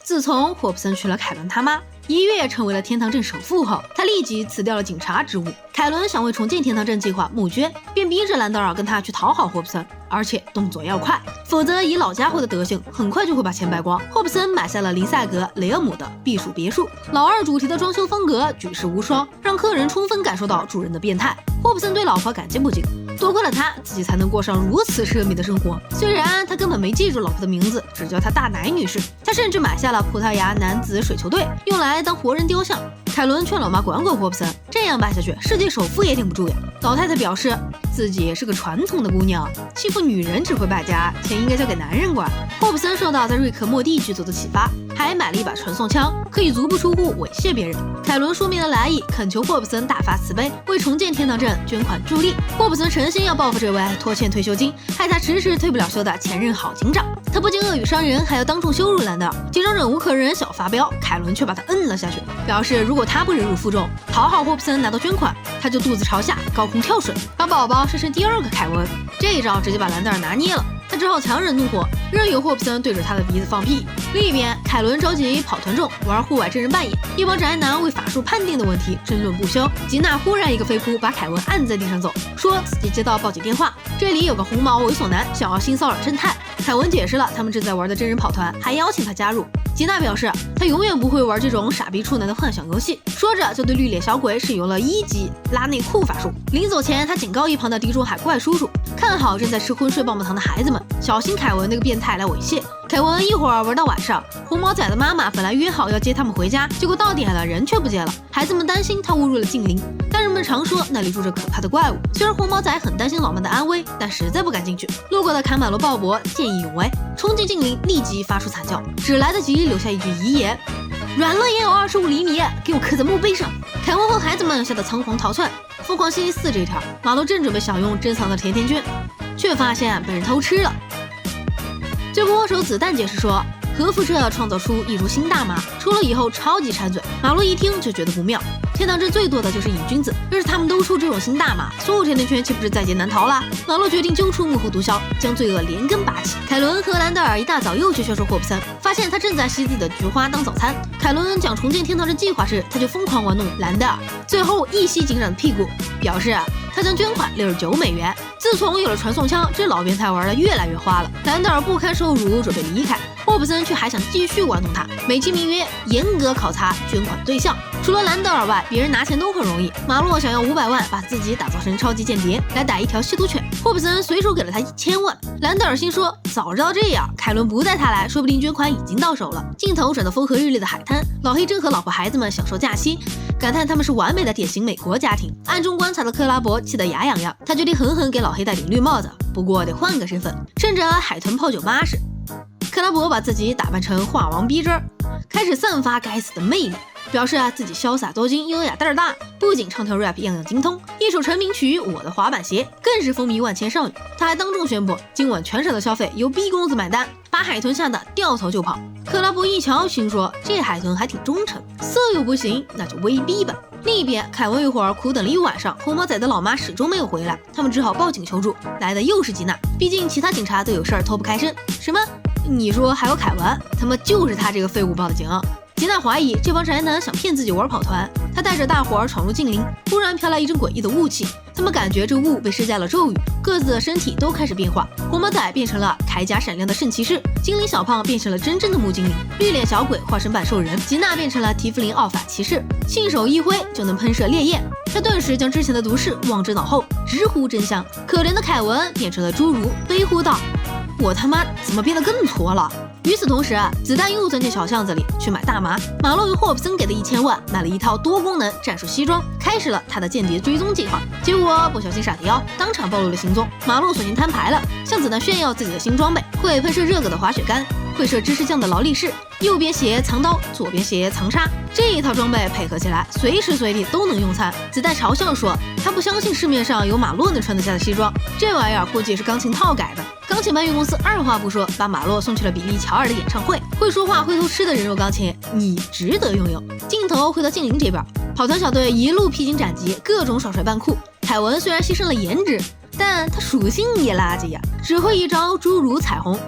自从霍普森娶了凯伦他妈，一跃成为了天堂镇首富后，他立即辞掉了警察职务。凯伦想为重建天堂镇计划募捐，便逼着兰德尔跟他去讨好霍普森，而且动作要快，否则以老家伙的德行，很快就会把钱败光。霍普森买下了林赛格雷厄姆的避暑别墅，老二主题的装修风格举世无双，让客人充分感受到主人的变态。霍普森对老婆感激不尽，多亏了他，自己才能过上如此奢靡的生活。虽然他根本没记住老婆的名字，只叫她大奶女士。他甚至买下了葡萄牙男子水球队，用来当活人雕像。凯伦劝老妈管管霍普森，这样办下去，世界首富也顶不住呀。老太太表示自己是个传统的姑娘，欺负女人只会败家，钱应该交给男人管。霍普森受到在瑞克莫蒂剧组的启发，还买了一把传送枪，可以足不出户猥亵别人。凯伦说明了来意，恳求霍普森大发慈悲，为重建天堂镇捐款助力。霍普森诚心要报复这位拖欠退休金，害他迟迟退不了休的前任好警长。他不仅恶语伤人，还要当众羞辱兰德尔。警长忍无可忍，小发飙，凯伦却把他摁了下去，表示如果他不忍辱负重，讨好霍普森拿到捐款，他就肚子朝下高空跳水，把宝宝生成第二个凯文。这一招直接把兰德尔拿捏了，他只好强忍怒火，任由霍普森对着他的鼻子放屁。另一边，凯伦召集跑团众玩户外真人扮演，一帮宅男为法术判定的问题争论不休。吉娜忽然一个飞扑，把凯文按在地上走，说自己接到报警电话，这里有个红毛猥琐男想要性骚扰侦探。凯文解释了他们正在玩的真人跑团，还邀请他加入。吉娜表示他永远不会玩这种傻逼处男的幻想游戏，说着就对绿脸小鬼使用了1级拉内裤法术。临走前，他警告一旁的地中海怪叔叔，看好正在吃昏睡棒棒糖的孩子们，小心凯文那个变态来猥亵。凯文一会儿玩到晚上，红毛仔的妈妈本来约好要接他们回家，结果到点了人却不见了。孩子们担心他误入了禁林，但人们常说那里住着可怕的怪物。虽然红毛仔很担心老妈的安危，但实在不敢进去。路过的坎马罗鲍勃见义勇为，冲进禁林，立即发出惨叫，只来得及留下一句遗言：软了也有25厘米，给我刻在墓碑上。凯文和孩子们吓得仓皇逃窜。疯狂星期四这一条，马洛正准备享用珍藏的甜甜圈，却发现被人偷吃了。罪魁祸首子弹解释说，核辐射创造出一株新大麻，抽了以后超级馋嘴。马洛一听就觉得不妙，天堂镇最多的就是瘾君子，要是他们都抽这种新大麻，所有甜甜圈岂不是在劫难逃了？马洛决定揪出幕后毒枭，将罪恶连根拔起。凯伦和兰德尔一大早又去劝说霍普森，发现他正在吸自己的菊花当早餐。凯伦讲重建天堂镇计划时，他就疯狂玩弄兰德尔，最后一吸警长的屁股，表示他将捐款69美元。自从有了传送枪，这老变态玩得越来越花了。兰德尔不堪受辱，准备离开，霍普森却还想继续玩弄他，美其名曰严格考察捐款对象。除了兰德尔外，别人拿钱都很容易。马洛想要500万，把自己打造成超级间谍，来逮一条吸毒犬。霍普森随手给了他1000万。兰德尔心说，早知道这样，凯伦不带他来，说不定捐款已经到手了。镜头转到风和日丽的海滩，老黑正和老婆孩子们享受假期，感叹他们是完美的典型美国家庭。暗中观察的克拉伯气得牙痒痒，他决定狠狠给老黑戴顶绿帽子，不过得换个身份，趁着海豚泡酒巴士。克拉伯把自己打扮成画王逼真，开始散发该死的魅力，表示自己潇洒多金、优雅蛋儿大，不仅唱跳 rap 样样精通，一首成名曲《我的滑板鞋》更是风靡万千少女。他还当众宣布，今晚全场的消费由 B 公子买单，把海豚吓得掉头就跑。克拉伯一瞧，心说这海豚还挺忠诚，色诱不行，那就威逼吧。另一边，凯文一会儿苦等了一晚上，红毛仔的老妈始终没有回来，他们只好报警求助。来的又是吉娜，毕竟其他警察都有事儿脱不开身。什么？你说还有凯文？他妈就是他这个废物报的警。吉娜怀疑这帮宅男想骗自己玩跑团，他带着大伙儿闯入禁林，突然飘来一阵诡异的雾气，他们感觉这雾被施加了咒语，各自的身体都开始变化。红毛仔变成了铠甲闪亮的圣骑士，精灵小胖变成了真正的木精灵，绿脸小鬼化身半兽人，吉娜变成了提夫林奥法骑士，信手一挥就能喷射烈焰。他顿时将之前的毒誓忘之脑后，直呼真香。可怜的凯文变成了侏儒，悲呼道：我他妈怎么变得更矬了？与此同时，子弹又钻进小巷子里去买大麻。马洛用霍普森给的1000万买了一套多功能战术西装，开始了他的间谍追踪计划。结果不小心闪掉，当场暴露了行踪。马洛索性摊牌了，向子弹炫耀自己的新装备：会喷射热狗的滑雪杆，会射芝士酱的劳力士，右边斜藏刀，左边斜藏叉。这一套装备配合起来，随时随地都能用餐。子弹嘲笑说，他不相信市面上有马洛能穿得下的西装，这玩意儿估计是钢琴套改的。钢琴搬运公司二话不说，把马洛送去了比利乔尔的演唱会。会说话会偷吃的人肉钢琴，你值得拥有。镜头回到静林这边，跑团小队一路披荆斩棘，各种耍帅扮酷。凯文虽然牺牲了颜值，但他属性也垃圾呀，只会一招侏儒彩虹。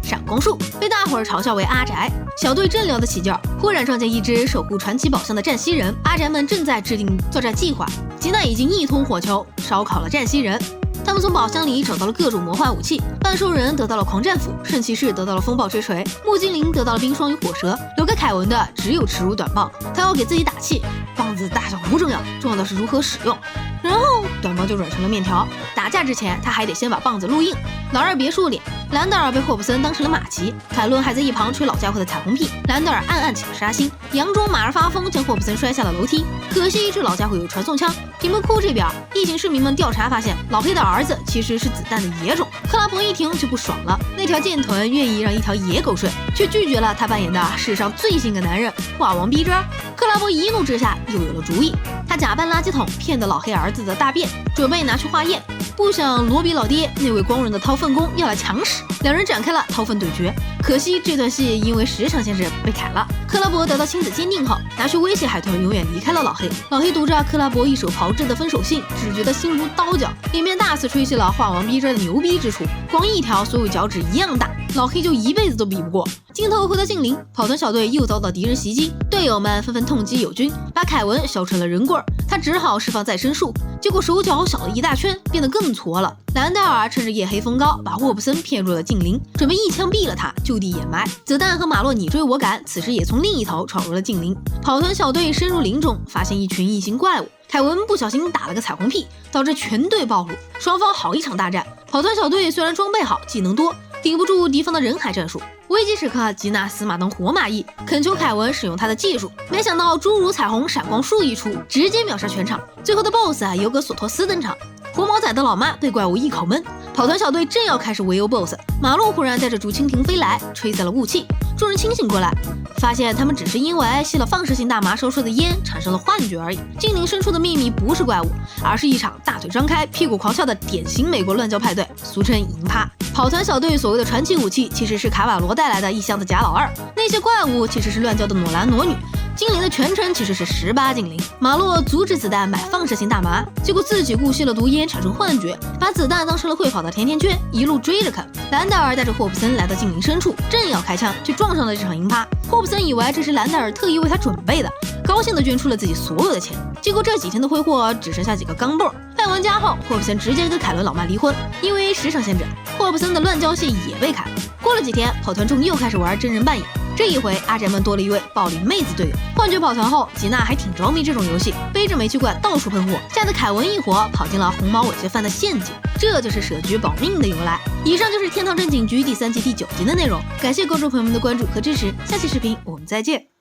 闪光术，被大伙儿嘲笑为阿宅。小队正聊得起劲儿，忽然撞见一只守护传奇宝箱的战西人，阿宅们正在制定作战计划。吉娜已经一通火球烧烤了战西人。他们从宝箱里找到了各种魔幻武器，半兽人得到了狂战斧，圣骑士得到了风暴之锤，木精灵得到了冰霜与火蛇，留给凯文的只有耻辱短棒。他要给自己打气，棒子大小不重要，重要的是如何使用。然后短棒就软成了面条。打架之前，他还得先把棒子录硬。老二别说脸，兰德尔被霍普森当成了马骑，凯伦还在一旁吹老家伙的彩虹屁。兰德尔暗暗起了杀心，佯装马儿发疯，将霍普森摔下了楼梯。可惜这老家伙有传送枪。提莫库这边，一行市民们调查发现，老黑的儿子其实是子弹的野种。克拉伯一听就不爽了，那条贱臀愿意让一条野狗睡，却拒绝了他扮演的世上最性感男人化王逼真。克拉伯一怒之下又有了主意，他假扮垃圾桶骗得老黑儿子的大便，准备拿去化验。不想罗比老爹那位光荣的掏粪工要来抢屎，两人展开了掏粪对决。可惜这段戏因为时长限制被砍了。克拉伯得到亲子鉴定后，拿去威胁海豚永远离开了老黑。老黑读着克拉伯一手炮制的分手信，只觉得心如刀绞，里面大肆吹嘘了化王逼真的牛逼之处，光一条所有脚趾一样大，老黑就一辈子都比不过。镜头回到近邻，跑团小队又遭到敌人袭击，队友们纷纷痛击友军，把凯文削成了人棍，他只好释放再生术，结果手脚小了一大圈，变得更矬了。兰德尔趁着夜黑风高，把霍普森骗入了近邻，准备一枪毙了他，就地掩埋。子弹和马洛你追我赶，此时也从另一头闯入了近邻。跑团小队深入林中，发现一群异形怪物。凯文不小心打了个彩虹屁，导致全队暴露，双方好一场大战。跑团小队虽然装备好，技能多，顶不住敌方的人海战术。危急时刻，吉娜死马当活马医，恳求凯文使用他的技术。没想到诸如彩虹闪光术一出，直接秒杀全场。最后的 BOSS 尤格索托斯登场，活毛仔的老妈被怪物一口闷。跑团小队正要开始围殴 BOSS， 马路忽然带着竹蜻蜓飞来，吹散了雾气。众人清醒过来，发现他们只是因为吸了放射性大麻烧出的烟产生了幻觉而已。精灵深处的秘密不是怪物，而是一场大腿张开屁股狂笑的典型美国乱交派对，俗称银趴。跑团小队所谓的传奇武器其实是卡瓦罗带来的一箱子假老二，那些怪物其实是乱交的裸男裸女。精灵的全称其实是18精灵。马洛阻止子弹买放射性大麻，结果自己误吸了毒烟产生幻觉，把子弹当成了会跑的甜甜圈，一路追着啃。兰德尔带着霍普森来到精灵深处，正要开枪，却撞上了这场银趴。霍普森以为这是兰德尔特意为他准备的，高兴地捐出了自己所有的钱。结果这几天的挥霍只剩下几个钢镚。办完家后，霍普森直接跟凯伦老妈离婚，因为时长限制，霍普森的乱交戏也被砍。过了几天，跑团中又开始玩真人扮演。这一回，阿宅们多了一位暴力妹子队友。幻觉跑团后，吉娜还挺着迷这种游戏，背着煤气罐到处喷火，吓得凯文一伙跑进了红毛猥亵犯的陷阱。这就是舍局保命的由来。以上就是《天堂镇警局》第3季第9集的内容，感谢观众朋友们的关注和支持，下期视频我们再见。